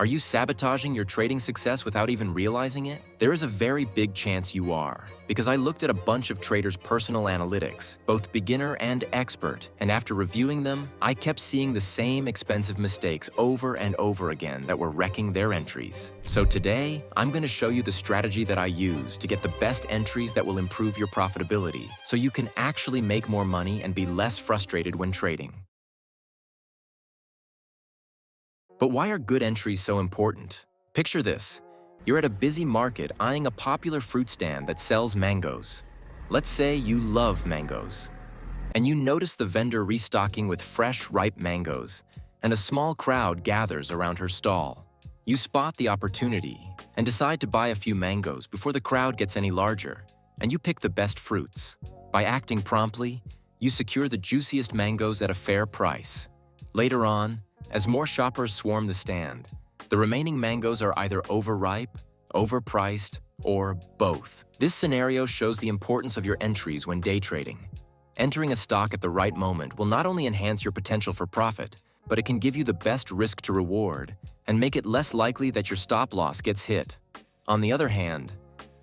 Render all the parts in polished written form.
Are you sabotaging your trading success without even realizing it? There is a very big chance you are, because I looked at a bunch of traders' personal analytics, both beginner and expert, and after reviewing them, I kept seeing the same expensive mistakes over and over again that were wrecking their entries. So today, I'm going to show you the strategy that I use to get the best entries that will improve your profitability, so you can actually make more money and be less frustrated when trading. But why are good entries so important? Picture this. You're at a busy market eyeing a popular fruit stand that sells mangoes. Let's say you love mangoes. And you notice the vendor restocking with fresh, ripe mangoes, and a small crowd gathers around her stall. You spot the opportunity and decide to buy a few mangoes before the crowd gets any larger, and you pick the best fruits. By acting promptly, you secure the juiciest mangoes at a fair price. Later on, as more shoppers swarm the stand, the remaining mangoes are either overripe, overpriced, or both. This scenario shows the importance of your entries when day trading. Entering a stock at the right moment will not only enhance your potential for profit, but it can give you the best risk to reward and make it less likely that your stop loss gets hit. On the other hand,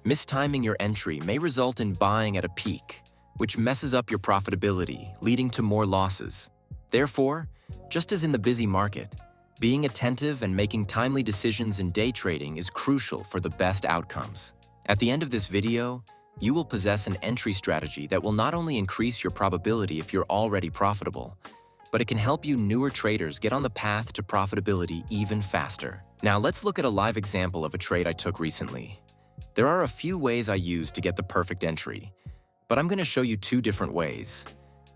mistiming your entry may result in buying at a peak, which messes up your profitability, leading to more losses. Therefore, just as in the busy market, being attentive and making timely decisions in day trading is crucial for the best outcomes. At the end of this video, you will possess an entry strategy that will not only increase your probability if you're already profitable, but it can help you newer traders get on the path to profitability even faster. Now let's look at a live example of a trade I took recently. There are a few ways I use to get the perfect entry, but I'm going to show you two different ways.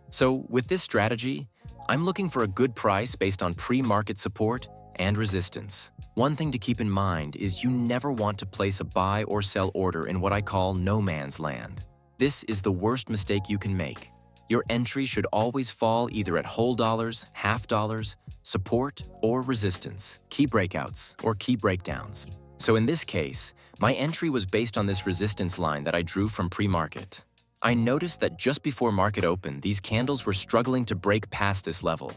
So with this strategy, I'm looking for a good price based on pre-market support and resistance. One thing to keep in mind is you never want to place a buy or sell order in what I call no man's land. This is the worst mistake you can make. Your entry should always fall either at whole dollars, half dollars, support, or resistance, key breakouts, or key breakdowns. So in this case, my entry was based on this resistance line that I drew from pre-market. I noticed that just before market open, these candles were struggling to break past this level.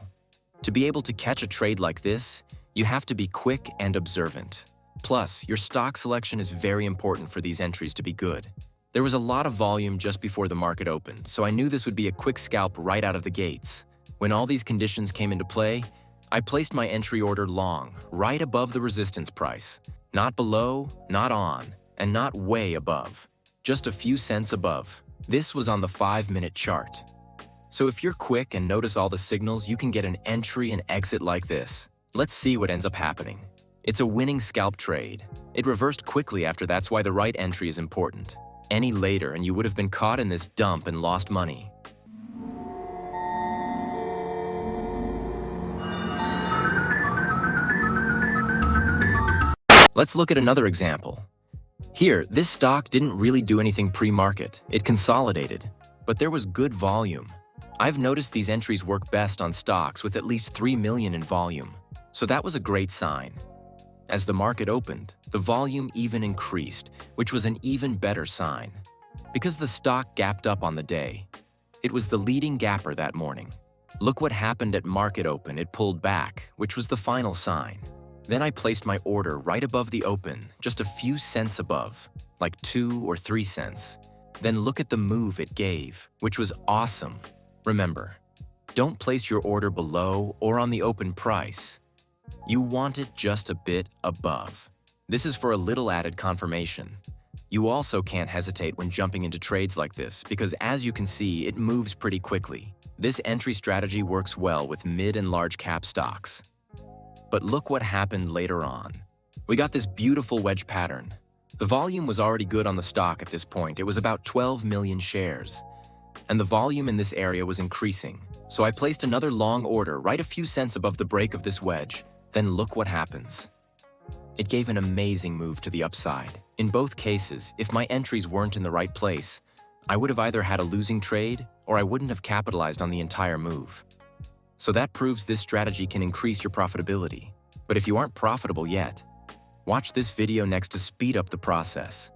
To be able to catch a trade like this, you have to be quick and observant. Plus, your stock selection is very important for these entries to be good. There was a lot of volume just before the market opened, so I knew this would be a quick scalp right out of the gates. When all these conditions came into play, I placed my entry order long, right above the resistance price. Not below, not on, and not way above. Just a few cents above. This was on the 5-minute chart. So if you're quick and notice all the signals, you can get an entry and exit like this. Let's see what ends up happening. It's a winning scalp trade. It reversed quickly after. That's why the right entry is important. Any later and you would have been caught in this dump and lost money. Let's look at another example. Here, this stock didn't really do anything pre-market. It consolidated, but there was good volume. I've noticed these entries work best on stocks with at least 3 million in volume, so that was a great sign. As the market opened, the volume even increased, which was an even better sign. Because the stock gapped up on the day, it was the leading gapper that morning. Look what happened at market open. It pulled back, which was the final sign. Then I placed my order right above the open, just a few cents above, like 2 or 3 cents. Then look at the move it gave, which was awesome. Remember, don't place your order below or on the open price. You want it just a bit above. This is for a little added confirmation. You also can't hesitate when jumping into trades like this because, as you can see, it moves pretty quickly. This entry strategy works well with mid and large cap stocks. But look what happened later on. We got this beautiful wedge pattern. The volume was already good on the stock at this point. It was about 12 million shares. And the volume in this area was increasing. So I placed another long order right a few cents above the break of this wedge. Then look what happens. It gave an amazing move to the upside. In both cases, if my entries weren't in the right place, I would have either had a losing trade or I wouldn't have capitalized on the entire move. So that proves this strategy can increase your profitability. But if you aren't profitable yet, watch this video next to speed up the process.